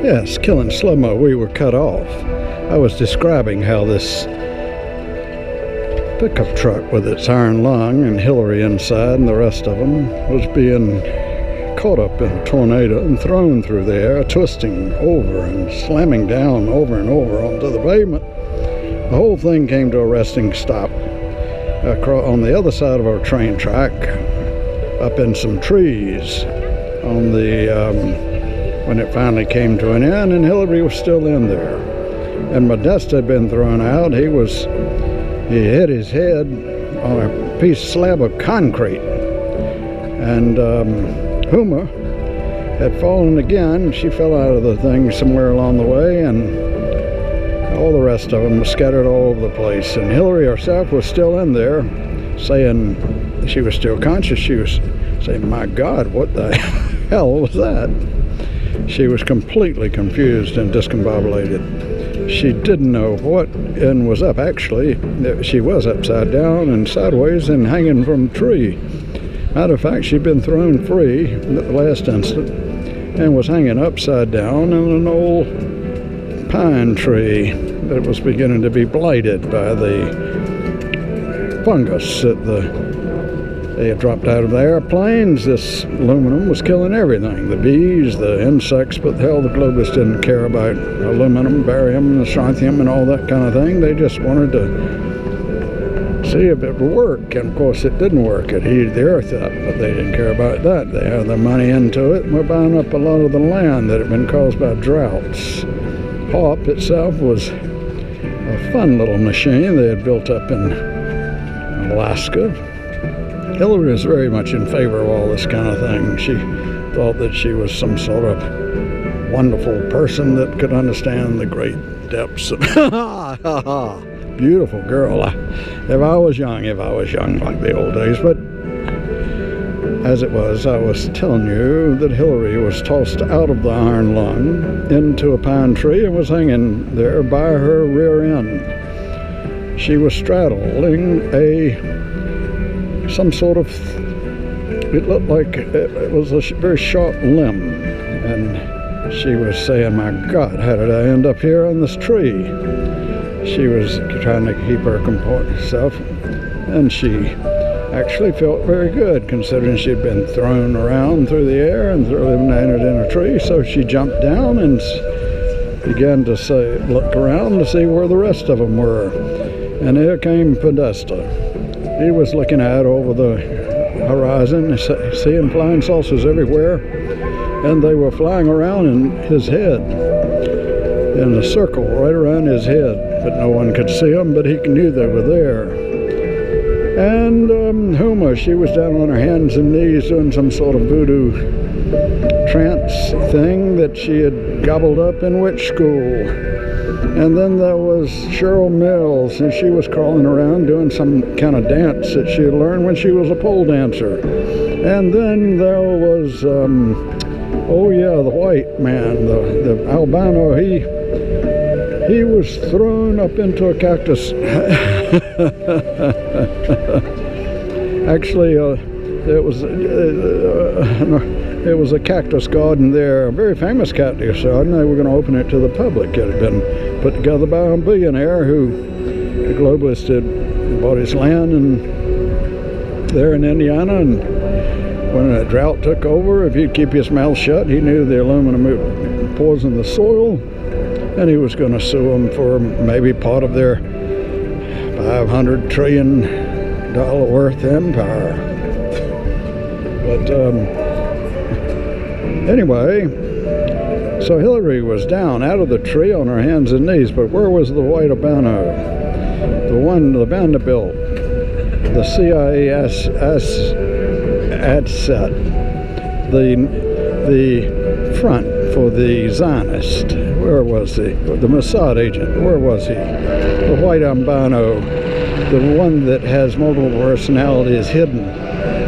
Yes, killing Slomo, we were cut off. I was describing how this pickup truck with its iron lung and Hillary inside and the rest of them was being caught up in a tornado and thrown through the air, twisting over and slamming down over and over onto the pavement. The whole thing came to a resting stop on the other side of our train track, up in some trees on the when it finally came to an end, and Hillary was still in there. And Modest had been thrown out. He hit his head on a slab of concrete. And Huma had fallen again. She fell out of the thing somewhere along the way, and all the rest of them were scattered all over the place. And Hillary herself was still in there, saying she was still conscious. She was saying, "My God, what the hell was that?" She was completely confused and discombobulated. She didn't know what end was up. Actually, she was upside down and sideways and hanging from a tree. Matter of fact, she'd been thrown free at the last instant and was hanging upside down in an old pine tree that was beginning to be blighted by the fungus that they had dropped out of the airplanes. This aluminum was killing everything. The bees, the insects, but hell, the globalists didn't care about aluminum, barium, and strontium, and all that kind of thing. They just wanted to see if it would work. And of course, it didn't work. It heated the earth up, but they didn't care about that. They had their money into it and were buying up a lot of the land that had been caused by droughts. HAWP itself was a fun little machine they had built up in Alaska. Hillary was very much in favor of all this kind of thing. She thought that she was some sort of wonderful person that could understand the great depths of beautiful girl. If I was young like the old days. But as it was, I was telling you that Hillary was tossed out of the iron lung into a pine tree and was hanging there by her rear end. She was straddling some sort of, it looked like it was a very short limb, and she was saying, "My God, how did I end up here on this tree?" She was trying to keep her herself, and she actually felt very good considering she'd been thrown around through the air and landed in a tree. So she jumped down and began to look around to see where the rest of them were. And here came Podesta. He was looking out over the horizon, seeing flying saucers everywhere, and they were flying around in his head, in a circle right around his head, but no one could see them, but he knew they were there. And Huma, she was down on her hands and knees doing some sort of voodoo trance thing that she had gobbled up in witch school. And then there was Cheryl Mills, and she was crawling around doing some kind of dance that she had learned when she was a pole dancer. And then there was, oh yeah, the white man, the albino, he was thrown up into a cactus. Actually, it was a cactus garden there, a very famous cactus garden. They were going to open it to the public. It had been put together by a billionaire who, the globalists, had bought his land there in Indiana, and when a drought took over, if he'd keep his mouth shut, he knew the aluminum would poison the soil, and he was going to sue them for maybe part of their $500 trillion worth empire. But anyway, so Hillary was down out of the tree on her hands and knees, but where was the white albino? The Vanderbilt, the CIA asset, the front for the Zionist. Where was he? The Mossad agent. Where was he? The white albino, the one that has multiple personalities hidden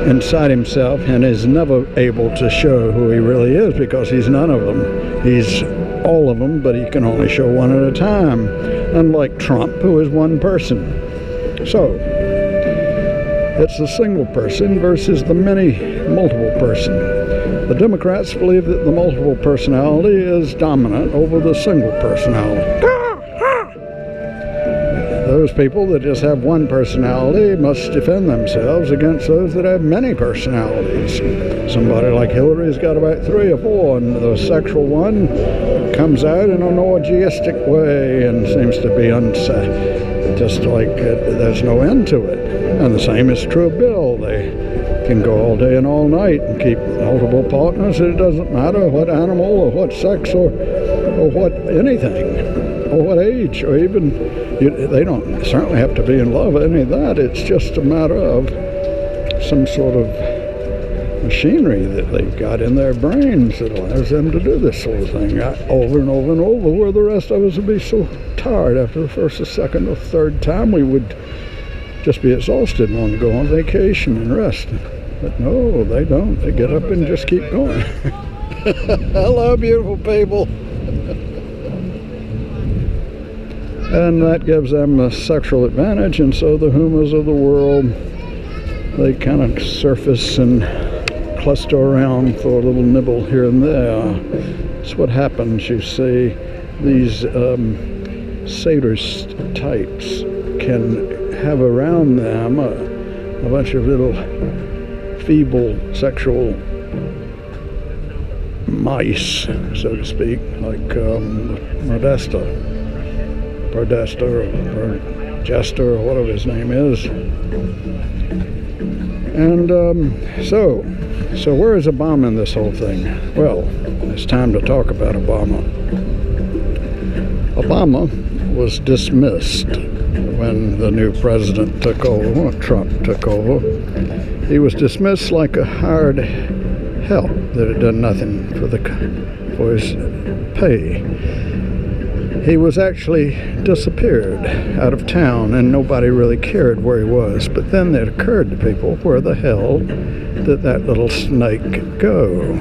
inside himself and is never able to show who he really is, because he's none of them. He's all of them, but he can only show one at a time, unlike Trump, who is one person. So it's a single person versus the multiple person. The Democrats believe that the multiple personality is dominant over the single personality. Those people that just have one personality must defend themselves against those that have many personalities. Somebody like Hillary's got about 3 or 4, and the sexual one comes out in an orgiastic way and seems to be just like there's no end to it. And the same is true of Bill. They can go all day and all night and keep multiple partners. It doesn't matter what animal or what sex or what anything or what age, or even they don't certainly have to be in love with any of that. It's just a matter of some sort of machinery that they've got in their brains that allows them to do this sort of thing over and over and over, where the rest of us would be so tired after the first or second or third time we would just be exhausted and want to go on vacation and rest. But no, they don't. They get up and just keep going. Hello, beautiful people. And that gives them a sexual advantage, and so the humas of the world, they kind of surface and cluster around for a little nibble here and there. That's what happens, you see. These sadist types can have around them a bunch of little feeble sexual mice, so to speak, like Jester or whatever his name is. And so where is Obama in this whole thing? Well, it's time to talk about Obama. Obama was dismissed when the new president took over, when Trump took over. He was dismissed like a hired help that had done nothing for his pay. He was actually disappeared out of town, and nobody really cared where he was. But then it occurred to people, where the hell did that little snake go?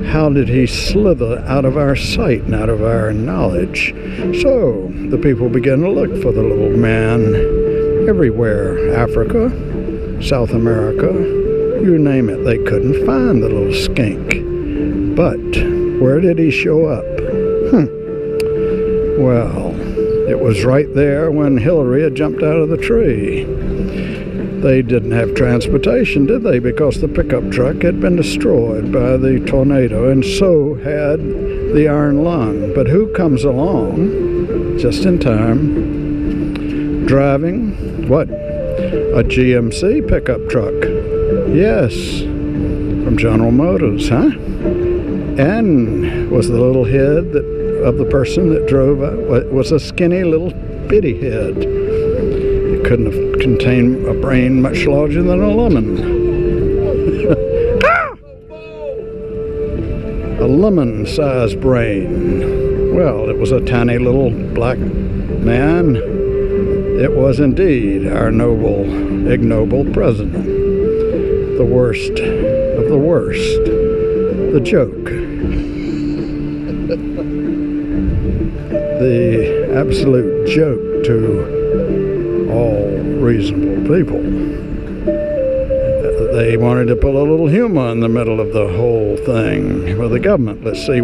How did he slither out of our sight and out of our knowledge? So the people began to look for the little man everywhere. Africa, South America, you name it. They couldn't find the little skink. But where did he show up? Well, it was right there when Hillary had jumped out of the tree. They didn't have transportation, did they? Because the pickup truck had been destroyed by the tornado, and so had the iron lung. But who comes along just in time, driving what? A GMC pickup truck. Yes, from General Motors, huh? And was the little head of the person that drove was a skinny little bitty head. It couldn't have contained a brain much larger than a lemon. A lemon-sized brain. Well, it was a tiny little black man. It was indeed our noble, ignoble president. The worst of the worst. The joke. The absolute joke to all reasonable people. They wanted to put a little humor in the middle of the whole thing with the government. Let's see